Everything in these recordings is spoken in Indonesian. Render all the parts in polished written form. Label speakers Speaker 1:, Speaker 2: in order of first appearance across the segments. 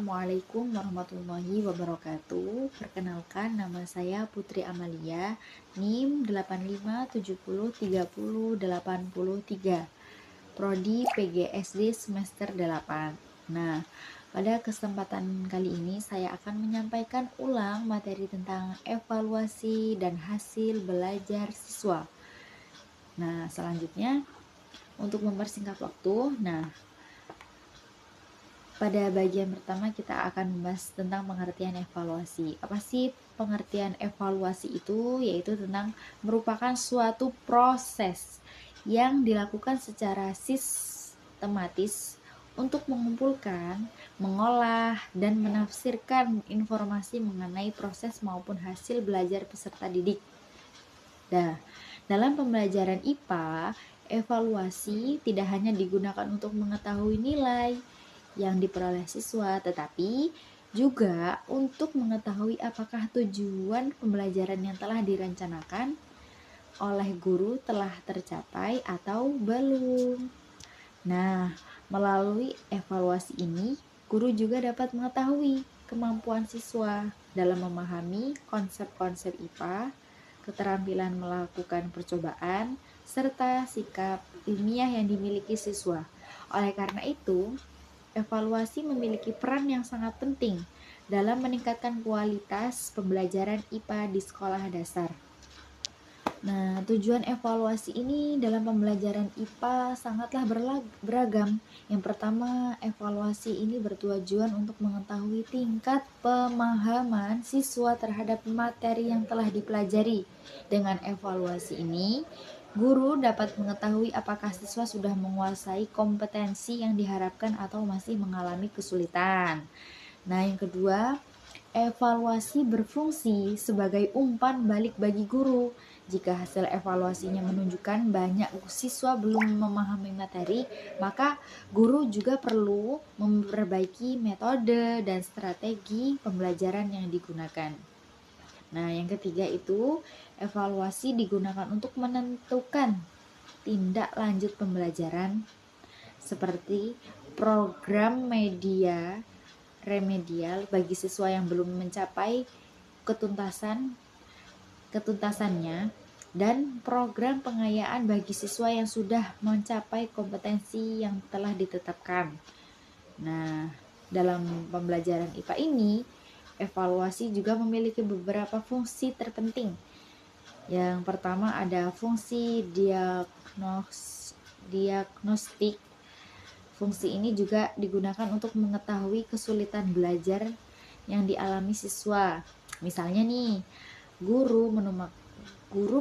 Speaker 1: Assalamualaikum warahmatullahi wabarakatuh. Perkenalkan, nama saya Putri Amalia, NIM 8570308083, Prodi PGSD semester 8. Nah, pada kesempatan kali ini saya akan menyampaikan ulang materi tentang evaluasi dan hasil belajar siswa. Nah, selanjutnya untuk mempersingkat waktu, pada bagian pertama kita akan membahas tentang pengertian evaluasi. Apa sih pengertian evaluasi itu? Yaitu tentang merupakan suatu proses yang dilakukan secara sistematis untuk mengumpulkan, mengolah, dan menafsirkan informasi mengenai proses maupun hasil belajar peserta didik. Nah, dalam pembelajaran IPA, evaluasi tidak hanya digunakan untuk mengetahui nilai yang diperoleh siswa, tetapi juga untuk mengetahui apakah tujuan pembelajaran yang telah direncanakan oleh guru telah tercapai atau belum. Nah, melalui evaluasi ini, guru juga dapat mengetahui kemampuan siswa dalam memahami konsep-konsep IPA, keterampilan melakukan percobaan, serta sikap ilmiah yang dimiliki siswa. Oleh karena itu, evaluasi memiliki peran yang sangat penting dalam meningkatkan kualitas pembelajaran IPA di sekolah dasar. Nah, tujuan evaluasi ini dalam pembelajaran IPA sangatlah beragam. Yang pertama, evaluasi ini bertujuan untuk mengetahui tingkat pemahaman siswa terhadap materi yang telah dipelajari. Dengan evaluasi ini, guru dapat mengetahui apakah siswa sudah menguasai kompetensi yang diharapkan atau masih mengalami kesulitan. Nah, yang kedua, evaluasi berfungsi sebagai umpan balik bagi guru. Jika hasil evaluasinya menunjukkan banyak siswa belum memahami materi, maka guru juga perlu memperbaiki metode dan strategi pembelajaran yang digunakan. Nah, yang ketiga itu, evaluasi digunakan untuk menentukan tindak lanjut pembelajaran seperti program media remedial bagi siswa yang belum mencapai ketuntasannya, dan program pengayaan bagi siswa yang sudah mencapai kompetensi yang telah ditetapkan. Nah, dalam pembelajaran IPA ini, evaluasi juga memiliki beberapa fungsi terpenting. Yang pertama ada fungsi diagnostik. Fungsi ini juga digunakan untuk mengetahui kesulitan belajar yang dialami siswa. Misalnya nih, guru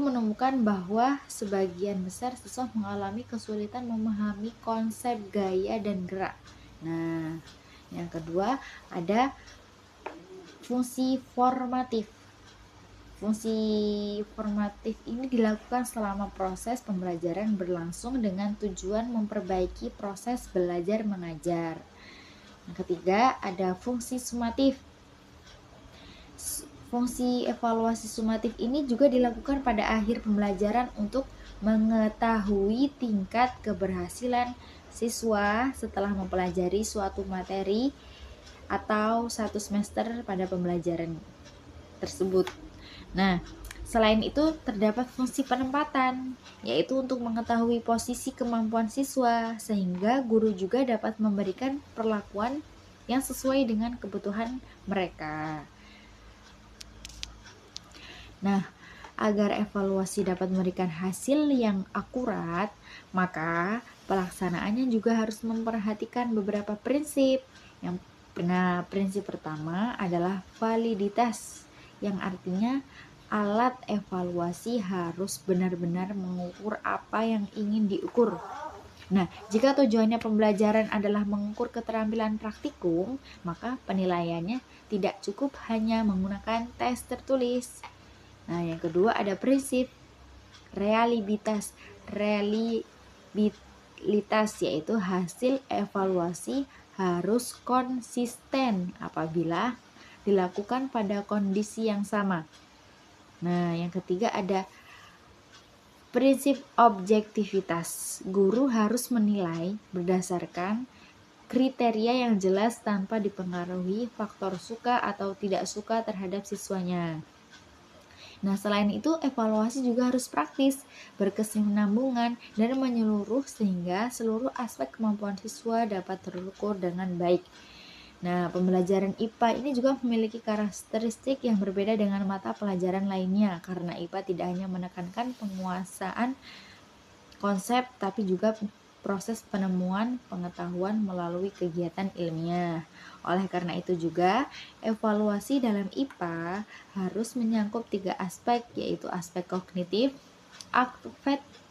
Speaker 1: menemukan bahwa sebagian besar siswa mengalami kesulitan memahami konsep gaya dan gerak. Nah, yang kedua ada fungsi formatif. Fungsi formatif ini dilakukan selama proses pembelajaran berlangsung dengan tujuan memperbaiki proses belajar mengajar. Yang ketiga ada fungsi sumatif. Fungsi evaluasi sumatif ini juga dilakukan pada akhir pembelajaran untuk mengetahui tingkat keberhasilan siswa setelah mempelajari suatu materi atau satu semester pada pembelajaran tersebut. Nah, selain itu terdapat fungsi penempatan, yaitu untuk mengetahui posisi kemampuan siswa, sehingga guru juga dapat memberikan perlakuan yang sesuai dengan kebutuhan mereka. Nah, agar evaluasi dapat memberikan hasil yang akurat, maka pelaksanaannya juga harus memperhatikan beberapa prinsip. Prinsip pertama adalah validitas, yang artinya alat evaluasi harus benar-benar mengukur apa yang ingin diukur. Nah, jika tujuannya pembelajaran adalah mengukur keterampilan praktikum, maka penilaiannya tidak cukup hanya menggunakan tes tertulis. Nah, yang kedua ada prinsip reliabilitas, yaitu hasil evaluasi harus konsisten apabila dilakukan pada kondisi yang sama. Nah, yang ketiga ada prinsip objektivitas. Guru harus menilai berdasarkan kriteria yang jelas tanpa dipengaruhi faktor suka atau tidak suka terhadap siswanya. Nah, selain itu, evaluasi juga harus praktis, berkesinambungan, dan menyeluruh sehingga seluruh aspek kemampuan siswa dapat terukur dengan baik. Nah, pembelajaran IPA ini juga memiliki karakteristik yang berbeda dengan mata pelajaran lainnya, karena IPA tidak hanya menekankan penguasaan konsep, tapi juga proses penemuan pengetahuan melalui kegiatan ilmiah. Oleh karena itu juga, evaluasi dalam IPA harus menyangkut 3 aspek, yaitu aspek kognitif,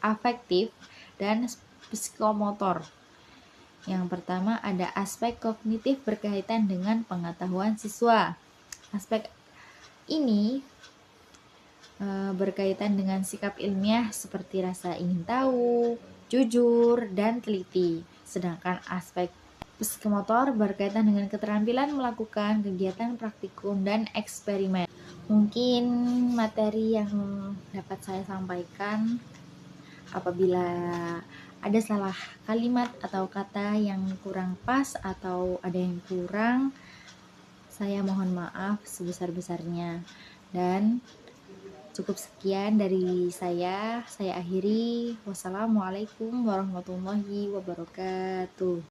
Speaker 1: afektif, dan psikomotor. Yang pertama ada aspek kognitif berkaitan dengan pengetahuan siswa. Aspek ini berkaitan dengan sikap ilmiah seperti rasa ingin tahu, jujur, dan teliti. Sedangkan aspek psikomotor berkaitan dengan keterampilan melakukan kegiatan praktikum dan eksperimen. Mungkin materi yang dapat saya sampaikan, apabila ada salah kalimat atau kata yang kurang pas atau ada yang kurang, saya mohon maaf sebesar-besarnya. Dan cukup sekian dari saya akhiri. Wassalamualaikum warahmatullahi wabarakatuh.